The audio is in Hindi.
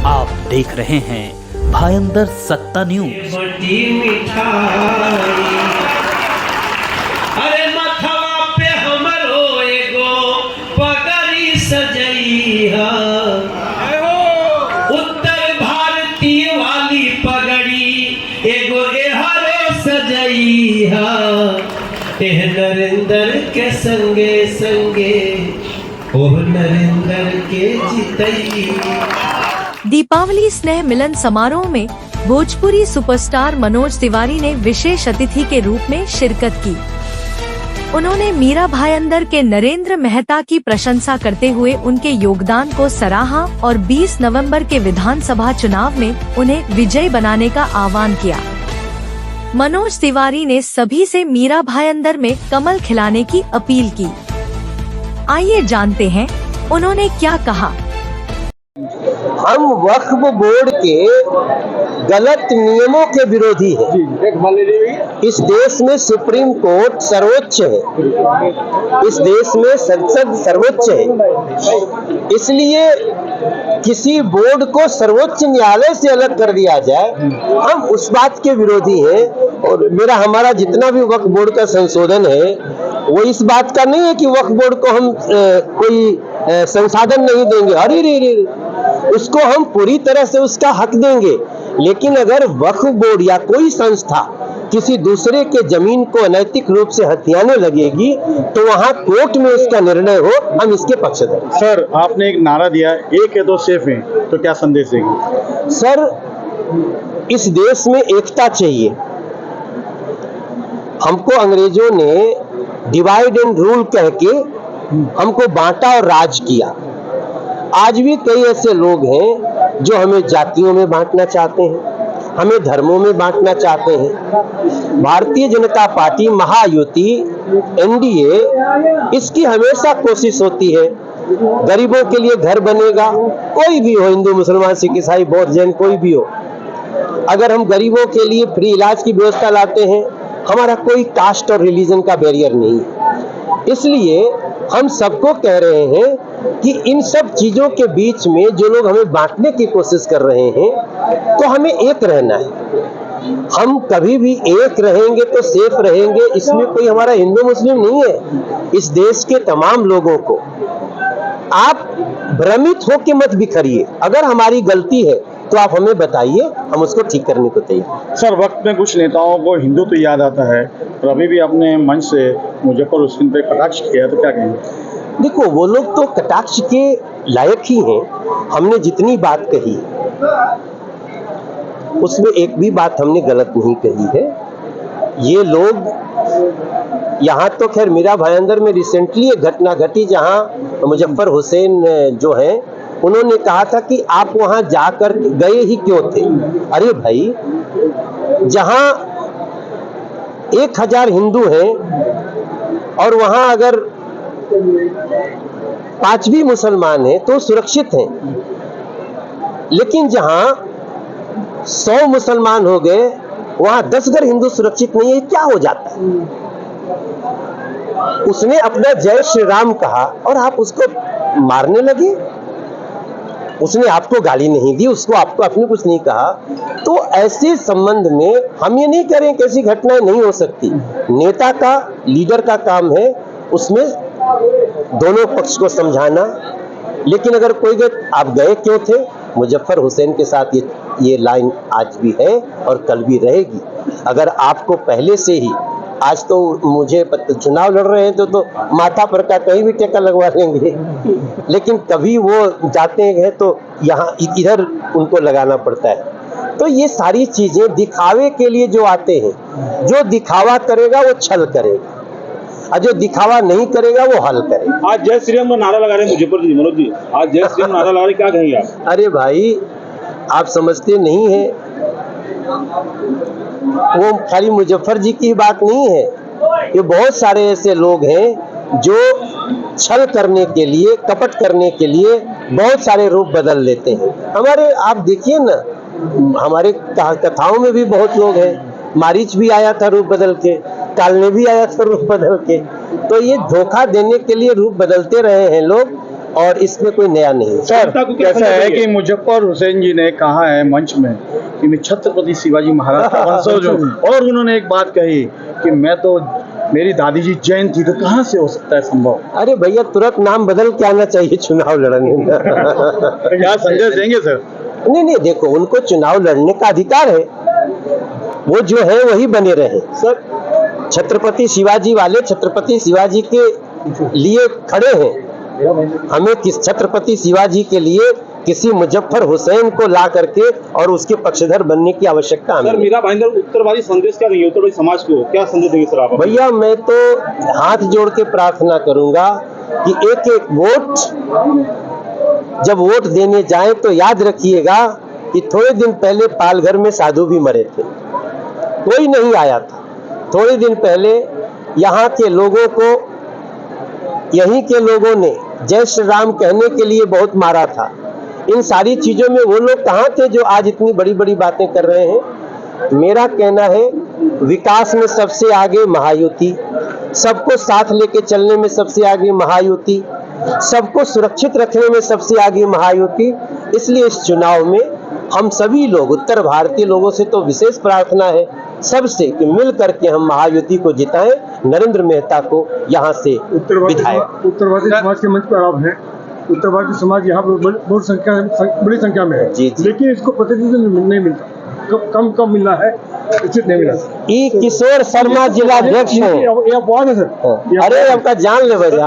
आप देख रहे हैं भायंदर सत्ता न्यूज। अरे मथवा पे हमरो एगो पगड़ी सजइहा, उत्तर भारतीय वाली पगड़ी एगो एहरो सजइहा, एह नरेंद्र के संगे संगे ओह नरेंद्र के जितई। दीपावली स्नेह मिलन समारोह में भोजपुरी सुपरस्टार मनोज तिवारी ने विशेष अतिथि के रूप में शिरकत की। उन्होंने मीरा भायंदर के नरेंद्र मेहता की प्रशंसा करते हुए उनके योगदान को सराहा और 20 नवंबर के विधानसभा चुनाव में उन्हें विजयी बनाने का आह्वान किया। मनोज तिवारी ने सभी से मीरा भायंदर में कमल खिलाने की अपील की। आइए जानते हैं उन्होंने क्या कहा। हम वक्फ बोर्ड के गलत नियमों के विरोधी हैं। इस देश में सुप्रीम कोर्ट सर्वोच्च है, इस देश में संसद सर्वोच्च है, इसलिए किसी बोर्ड को सर्वोच्च न्यायालय से अलग कर दिया जाए, हम उस बात के विरोधी हैं। और हमारा जितना भी वक्फ बोर्ड का संशोधन है वो इस बात का नहीं है कि वक्फ बोर्ड को हम कोई संसाधन नहीं देंगे, अरे रे उसको हम पूरी तरह से उसका हक देंगे। लेकिन अगर वक्फ बोर्ड या कोई संस्था किसी दूसरे के जमीन को अनैतिक रूप से हथियाने लगेगी तो वहां कोर्ट में उसका निर्णय हो, हम इसके पक्षधर। सर, आपने एक नारा दिया, एक है तो सेफ है, तो क्या संदेश देंगे? सर, इस देश में एकता चाहिए। हमको अंग्रेजों ने डिवाइड एंड रूल कह के हमको बांटा और राज किया। आज भी कई ऐसे लोग हैं जो हमें जातियों में बांटना चाहते हैं, हमें धर्मों में बांटना चाहते हैं। भारतीय जनता पार्टी महायुति एनडीए इसकी हमेशा कोशिश होती है गरीबों के लिए घर बनेगा, कोई भी हो, हिंदू मुसलमान सिख ईसाई बौद्ध जैन कोई भी हो। अगर हम गरीबों के लिए फ्री इलाज की व्यवस्था लाते हैं, हमारा कोई कास्ट और रिलीजन का बैरियर नहीं है। इसलिए हम सबको कह रहे हैं कि इन सब चीजों के बीच में जो लोग हमें बांटने की कोशिश कर रहे हैं, तो हमें एक रहना है। हम कभी भी एक रहेंगे तो सेफ रहेंगे, इसमें कोई हमारा हिंदू मुस्लिम नहीं है। इस देश के तमाम लोगों को आप भ्रमित होकर मत बिखरिए। अगर हमारी गलती है तो आप हमें बताइए, हम उसको ठीक करने को तैयार। सर, वक्त में कुछ नेताओं को हिंदू तो याद आता है, और अभी भी अपने मंच से मुजफ्फर हुसैन पे कटाक्ष किया, तो क्या कहेंगे? देखो, वो लोग तो कटाक्ष के लायक ही हैं। हमने जितनी बात कही उसमें एक भी बात हमने गलत नहीं कही है। ये लोग यहाँ तो खैर मीरा भायंदर में रिसेंटली एक घटना घटी जहाँ मुजफ्फर हुसैन जो हैं उन्होंने कहा था कि आप वहां जाकर गए ही क्यों थे। अरे भाई, जहां 1000 हिंदू हैं और वहां अगर 5 भी मुसलमान हैं तो सुरक्षित हैं, लेकिन जहां 100 मुसलमान हो गए वहां 10 अगर हिंदू सुरक्षित नहीं है, क्या हो जाता है? उसने अपना जय श्री राम कहा और आप उसको मारने लगे। उसने आपको गाली नहीं दी, उसको आपको आपने कुछ नहीं कहा। तो ऐसे संबंध में हम ये नहीं करें कि ऐसी घटनाएं नहीं हो सकती। नेता का, लीडर का काम है उसमें दोनों पक्ष को समझाना। लेकिन अगर कोई आप गए क्यों थे, मुजफ्फर हुसैन के साथ ये लाइन आज भी है और कल भी रहेगी। अगर आपको पहले से ही, आज तो मुझे चुनाव लड़ रहे हैं तो माथा पर का कहीं भी टेका लगवा लेंगे, लेकिन कभी वो जाते हैं तो यहाँ इधर उनको लगाना पड़ता है। तो ये सारी चीजें दिखावे के लिए जो आते हैं, जो दिखावा करेगा वो छल करेगा और जो दिखावा नहीं करेगा वो हल करेगा। आज जय श्री राम का नारा लगा रहे हैं मुजफ्फर जी, मनोज जी, आज जय श्री राम नारा लगा रहे, क्या कहेंगे आप? अरे भाई, आप समझते नहीं है, वो खाली मुजफ्फर जी की बात नहीं है। ये बहुत सारे ऐसे लोग हैं जो छल करने के लिए, कपट करने के लिए बहुत सारे रूप बदल लेते हैं। हमारे आप देखिए ना, हमारे कथाओं में भी बहुत लोग हैं। मारीच भी आया था रूप बदल के, कालने भी आया था रूप बदल के। तो ये धोखा देने के लिए रूप बदलते रहे हैं लोग, और इसमें कोई नया नहीं है। सर कैसा है कि मुजफ्फर हुसैन जी ने कहा है मंच में कि मैं छत्रपति शिवाजी महाराज का वंशज हूँ, और उन्होंने एक बात कही कि मैं तो, मेरी दादी जी जैन थी, तो कहाँ से हो सकता है संभव? अरे भैया, तुरंत नाम बदल के आना चाहिए चुनाव लड़ने में। क्या संदेश देंगे सर? नहीं, देखो, उनको चुनाव लड़ने का अधिकार है, वो जो है वही बने रहे। सर छत्रपति शिवाजी वाले छत्रपति शिवाजी के लिए खड़े हैं। हमें किस छत्रपति शिवाजी के लिए किसी मुजफ्फर हुसैन को ला करके और उसके पक्षधर बनने की आवश्यकता हमें नहीं। मीरा भाईंदर उत्तरवादी संदेश क्या देंगे, उत्तरवादी समाज को क्या संदेश देंगे सर आप? भैया, मैं तो हाथ जोड़ के प्रार्थना करूंगा कि एक एक वोट, जब वोट देने जाए तो याद रखिएगा कि थोड़े दिन पहले पालघर में साधु भी मरे थे, कोई नहीं आया था। थोड़े दिन पहले यहाँ के लोगों को, यहीं के लोगों ने जय श्री राम कहने के लिए बहुत मारा था। इन सारी चीजों में वो लोग कहाँ थे जो आज इतनी बड़ी बड़ी बातें कर रहे हैं? मेरा कहना है, विकास में सबसे आगे महायुति, सबको साथ लेके चलने में सबसे आगे महायुति, सबको सुरक्षित रखने में सबसे आगे महायुति। इसलिए इस चुनाव में हम सभी लोग, उत्तर भारतीय लोगों से तो विशेष प्रार्थना है सबसे कि मिल करके हम महायुति को जिताएं, नरेंद्र मेहता को यहाँ से विधायक। उत्तरवादी समाज के मंच पर आप हैं। उत्तरवादी समाज यहाँ पर बड़ी संख्या में है, जी। लेकिन इसको प्रतिनिधित्व नहीं मिलता, कम मिलना है, उचित नहीं मिला। ई किशोर शर्मा जिलाध्यक्ष हैं। ये अपवाद है सर। अरे आपका जान ले बजा।